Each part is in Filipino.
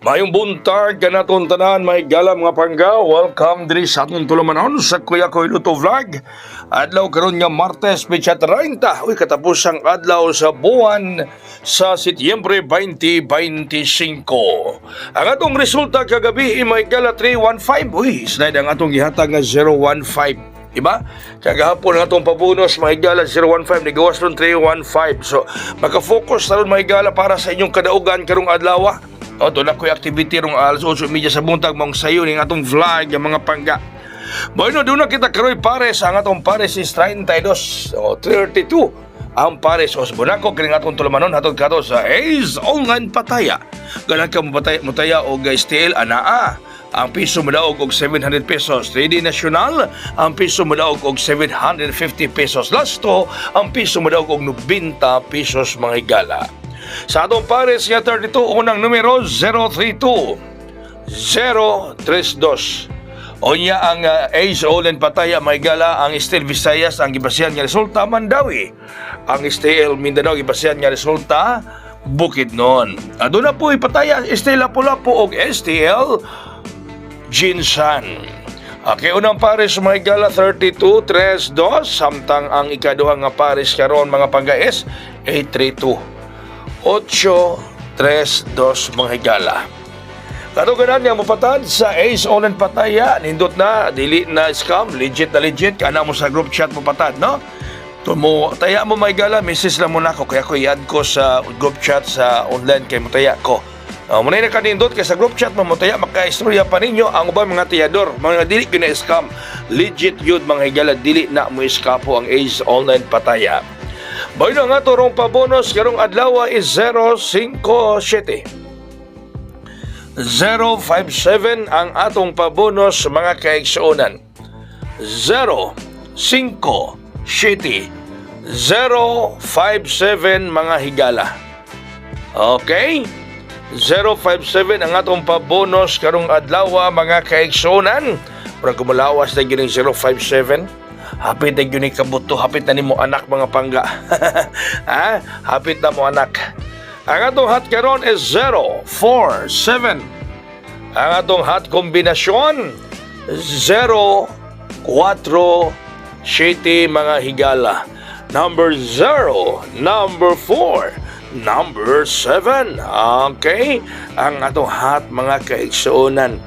Mayong buntag ka naton tanan, may gala mga pangga. Welcome diri sa atong tulumanon sa Kuya Koy Luto Vlog. Adlaw karon nga Martes, petsa 30. Uy, katapusang adlaw sa buwan sa Setyembre 2025. Ang atong resulta kagabi may gala 315. Uy, slide ang atong gihatag nga 015. Diba? Kagahapon ang atong pabunos, may gala 015, nigawas ron 315. So, maka-focus na ron may gala para sa inyong kadaugan karong adlaw. O, doon ako'y activity rong alas 8:30 sa buntag mong sayo ng atong vlog, yung mga pangga. Bueno, doon na kita karoy pares. Ang atong pares is 32 o 32. Ang pares o bunako kining atong tulumanon hatod kato sa Ace Online Pataya. Ganang ka mutaya o STL anaa. Ang piso madaog og 700 pesos. 3D National, ang piso madaog og 750 pesos. Lasto, ang piso madaog og 90 pesos mga higala. Sa atong pares nga 32, unang numero 032 032. Onya ang Ace Online Pataya may gala, ang Steel Visayas ang gibasihan nga resulta Mandawi. Ang STL Mindanao gibasihan nga resulta Bukidnon. Adto na po ipataya STL Lapu-Lapu og STL Jinsan. Okay, unang pares may gala 32-32, samtang ang ikaduha nga pares karon mga pangga-S 832 832 mga higala. Katuganan niya mapatad sa Ace Online Pataya, nindot na, dili na scam, legit na legit, kana mo sa group chat mapatad, no? Tumo, taya mo may gala, message lang mo na ako, kaya ko i-add ko sa group chat sa online kay mutaya ko. Muna na kanindot kay sa group chat mo mutaya, maka-istorya pa ninyo ang ubang mga tiyador, mga dili ko na scam, legit yun mga higala, dili na mo iskapo ang Ace Online Pataya. Bayno nga turong pabonos karong adlaw is 057. 057 ang atong pabonos mga kaigsuonan. 057 057 mga higala. Okay? 057 ang atong pabonos karong adlaw mga kaigsuonan. Para kumulawas na gining 057. Hapit na yun kabuto, hapit na ni mo anak mga pangga. Ha? Hapit na mo anak. Ang atong hot karon is 047. Ang atong hot kombinasyon 047 mga higala. Number 0, number 4, number 7. Okay? Ang atong hot mga kaigsuonan.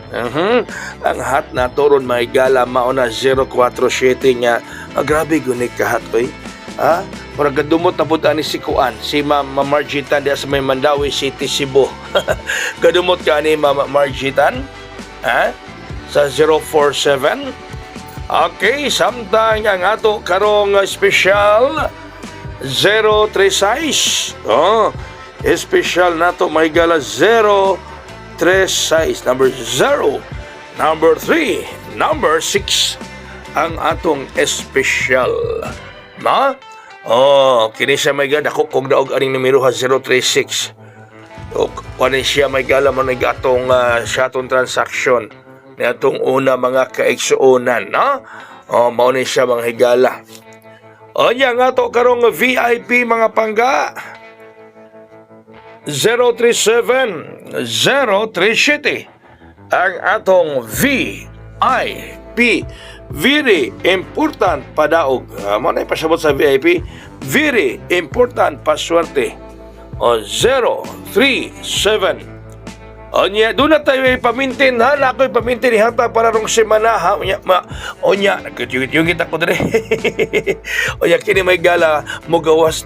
Ang hot na turon mga higala mauna 047 nga. Grabe gunik ka hot ko eh. Ha? Para gadumot na punta ni si Kuan, si Mama Margitan diya sa may Mandawi City, Cebu. Gadumot ka ni Mama Margitan, ha? Sa 047. Okay, samtang ang ato karong special 036. Oh, special nato may gala 036. Number 0, number 3, number 6 ang atong special. Na? Oh, kini siya may gada ako kung daog aning numero ha 036. O kani siya may gala man atong shatong transaction ni atong una mga kaigsuonan, na? Oh, mao ni siya mga higala. Onya nga to karong VIP mga pangga 037 037 ang atong VIP. Very important padaog. Muna pasabot sa VIP. Very important paswerte. O 037. Onya, doon na tayo ipamintin ha. Nako'y pamintin ihata para rong semana ha. Onya, yung kita ko dere. Onya, kini may gala mugawas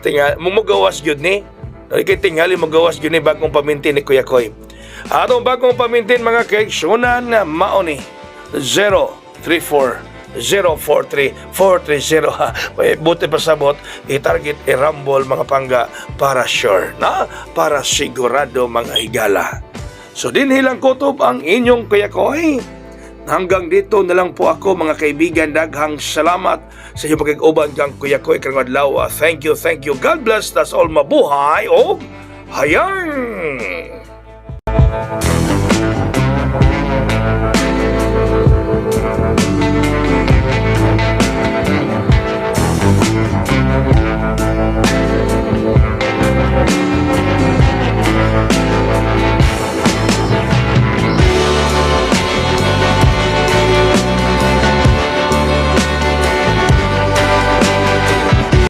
yun ni. Kaya tingali mugawas yun ni bagong pamintin ni Kuya Koy. Atong bagong pamintin mga kaigsunan na maoni 034 043 430 ha. Buti pasabot i-target i-rumble mga pangga para sure na, para sigurado mga higala. So din hilang kutob ang inyong Kuya Koy. Hanggang dito na lang po ako mga kaibigan. Daghang salamat sa inyong pag-uban kang Kuya Koy karong adlaw. Thank you. God bless. Tas all mabuhay o hayang.